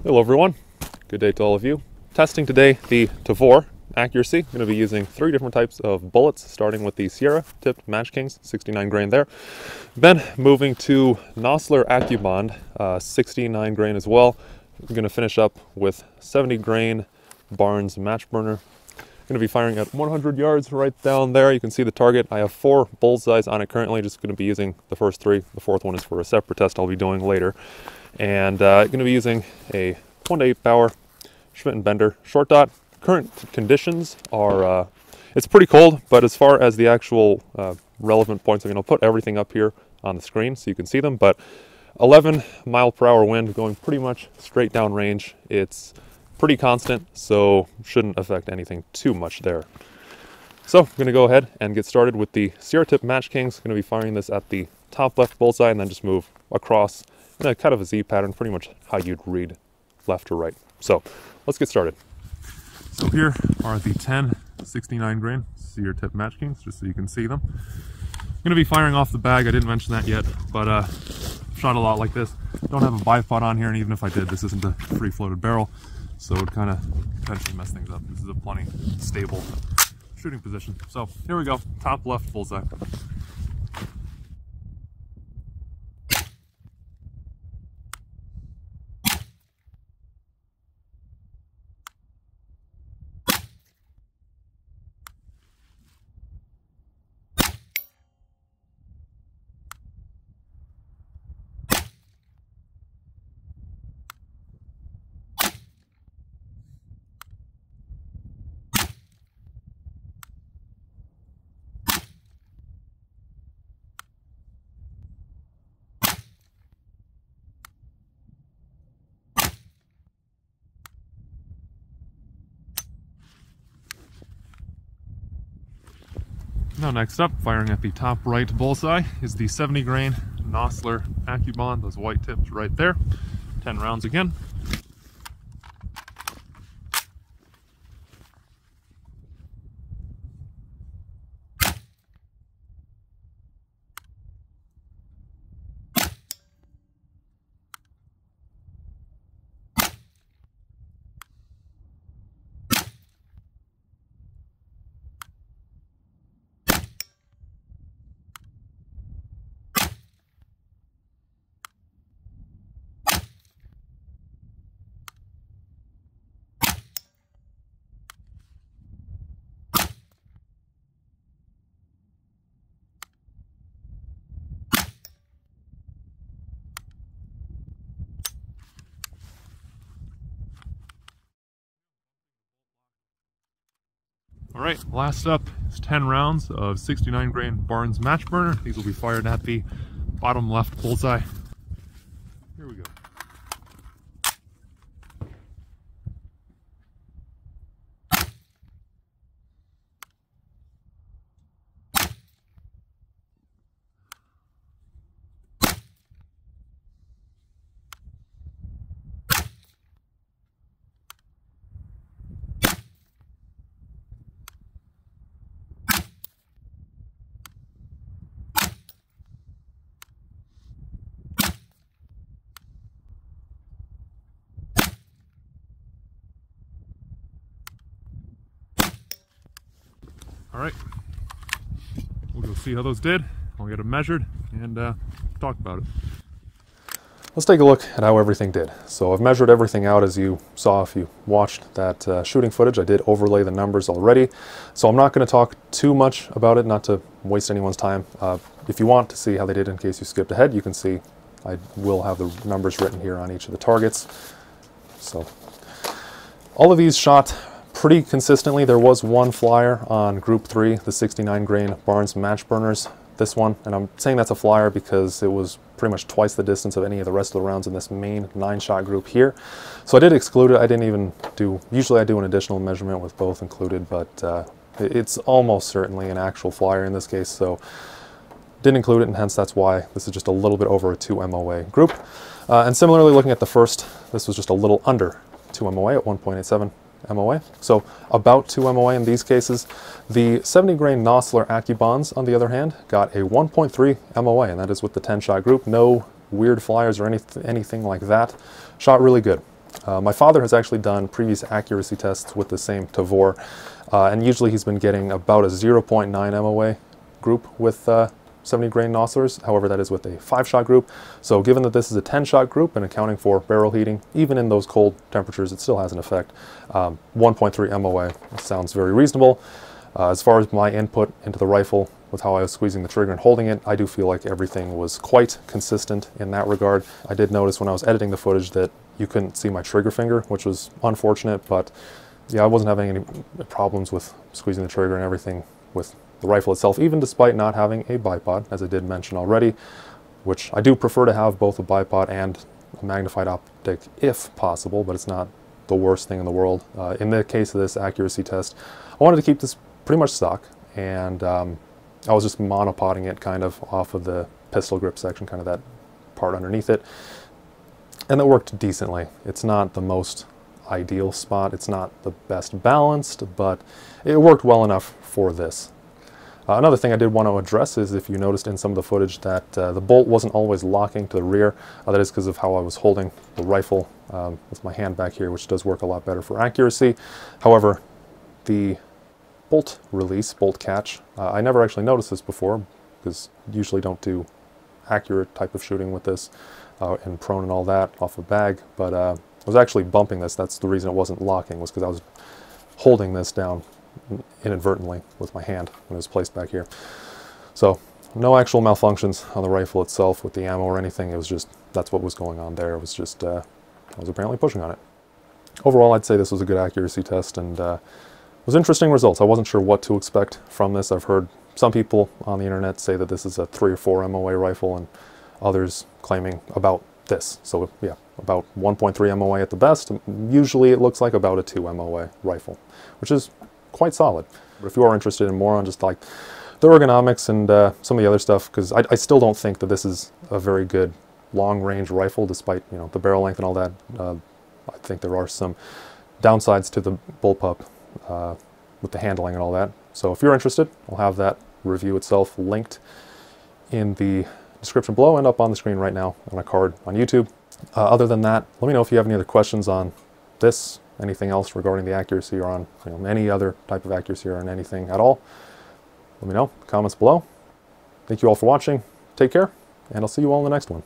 Hello everyone, good day to all of you. Testing today the Tavor accuracy. I'm going to be using 3 different types of bullets, starting with the Sierra tipped Match Kings, 69 grain there. Then moving to Nosler AccuBond, 69 grain as well. I'm going to finish up with 70 grain Barnes match burner. Going to be firing at 100 yards right down there. You can see the target. I have 4 bullseyes on it currently, just going to be using the first 3. The 4th one is for a separate test I'll be doing later. And going to be using a 1-8 Bauer Schmidt & Bender short dot. Current conditions are, it's pretty cold, but as far as the actual relevant points, I'm going to put everything up here on the screen so you can see them, but 11 mile per hour wind going pretty much straight down range. It's pretty constant, so shouldn't affect anything too much there. So I'm going to go ahead and get started with the Sierra tip Match Kings. Going to be firing this at the top left bullseye and then just move across in a kind of a Z pattern, pretty much how you'd read left to right. So let's get started. So here are the 10 69 grain Sierra tip Match Kings, just so you can see them. I'm going to be firing off the bag. I didn't mention that yet, but shot a lot like this. Don't have a bipod on here, and even if I did, this isn't a free floated barrel, so it would kind of potentially mess things up. This is a plenty stable shooting position. So here we go, top left bullseye. Now next up, firing at the top right bullseye, is the 70 grain Nosler AccuBond, those white tips right there. 10 rounds again. All right, last up is 10 rounds of 69 grain Barnes match burner. These will be fired at the bottom left bullseye. Here we go. All right, we'll go see how those did. I'll get them measured and talk about it. Let's take a look at how everything did. So I've measured everything out, as you saw if you watched that shooting footage. I did overlay the numbers already, so I'm not going to talk too much about it, not to waste anyone's time. If you want to see how they did in case you skipped ahead, you can see I will have the numbers written here on each of the targets. So all of these shot pretty consistently. There was one flyer on group 3, the 69 grain Barnes match burners, this one, and I'm saying that's a flyer because it was pretty much twice the distance of any of the rest of the rounds in this main 9-shot group here. So I did exclude it. I didn't even do, usually I do an additional measurement with both included, but it's almost certainly an actual flyer in this case, so didn't include it, and hence that's why this is just a little bit over a 2 MOA group. And similarly, looking at the first, this was just a little under 2 MOA at 1.87 MOA. So about 2 MOA in these cases. The 70 grain Nosler AccuBonds, on the other hand, got a 1.3 MOA, and that is with the 10-shot group. No weird flyers or anything like that. Shot really good. My father has actually done previous accuracy tests with the same Tavor, and usually he's been getting about a 0.9 MOA group with 70 grain Noslers. However, that is with a 5-shot group. So given that this is a 10-shot group and accounting for barrel heating, even in those cold temperatures, it still has an effect. 1.3 MOA sounds very reasonable. As far as my input into the rifle with how I was squeezing the trigger and holding it, I do feel like everything was quite consistent in that regard. I did notice when I was editing the footage that you couldn't see my trigger finger, which was unfortunate, but yeah, I wasn't having any problems with squeezing the trigger and everything with the rifle itself, even despite not having a bipod, as I did mention already, which I do prefer to have both a bipod and a magnified optic if possible, but it's not the worst thing in the world. In the case of this accuracy test, I wanted to keep this pretty much stock, and I was just monopoding it kind of off of the pistol grip section, kind of that part underneath it, and that worked decently. It's not the most ideal spot, it's not the best balanced, but it worked well enough for this. Another thing I did want to address is if you noticed in some of the footage that the bolt wasn't always locking to the rear. That is because of how I was holding the rifle with my hand back here, which does work a lot better for accuracy. However, the bolt release, bolt catch, I never actually noticed this before, because usually don't do accurate type of shooting with this and prone and all that off a bag, but I was actually bumping this. That's the reason it wasn't locking, was because I was holding this down inadvertently with my hand when it was placed back here. So no actual malfunctions on the rifle itself with the ammo or anything. It was just, that's what was going on there. It was just, I was apparently pushing on it. Overall, I'd say this was a good accuracy test, and it was interesting results. I wasn't sure what to expect from this. I've heard some people on the internet say that this is a 3 or 4 MOA rifle, and others claiming about this. So yeah, about 1.3 MOA at the best. Usually it looks like about a 2 MOA rifle, which is quite solid. But if you are interested in more on just like the ergonomics and some of the other stuff, because I still don't think that this is a very good long-range rifle, despite, you know, the barrel length and all that. I think there are some downsides to the bullpup with the handling and all that. So if you're interested, I'll have that review itself linked in the description below and up on the screen right now on a card on YouTube. Other than that, let me know if you have any other questions on this, anything else regarding the accuracy, or on, you know, any other type of accuracy, or on anything at all. Let me know, comments below. Thank you all for watching. Take care, and I'll see you all in the next one.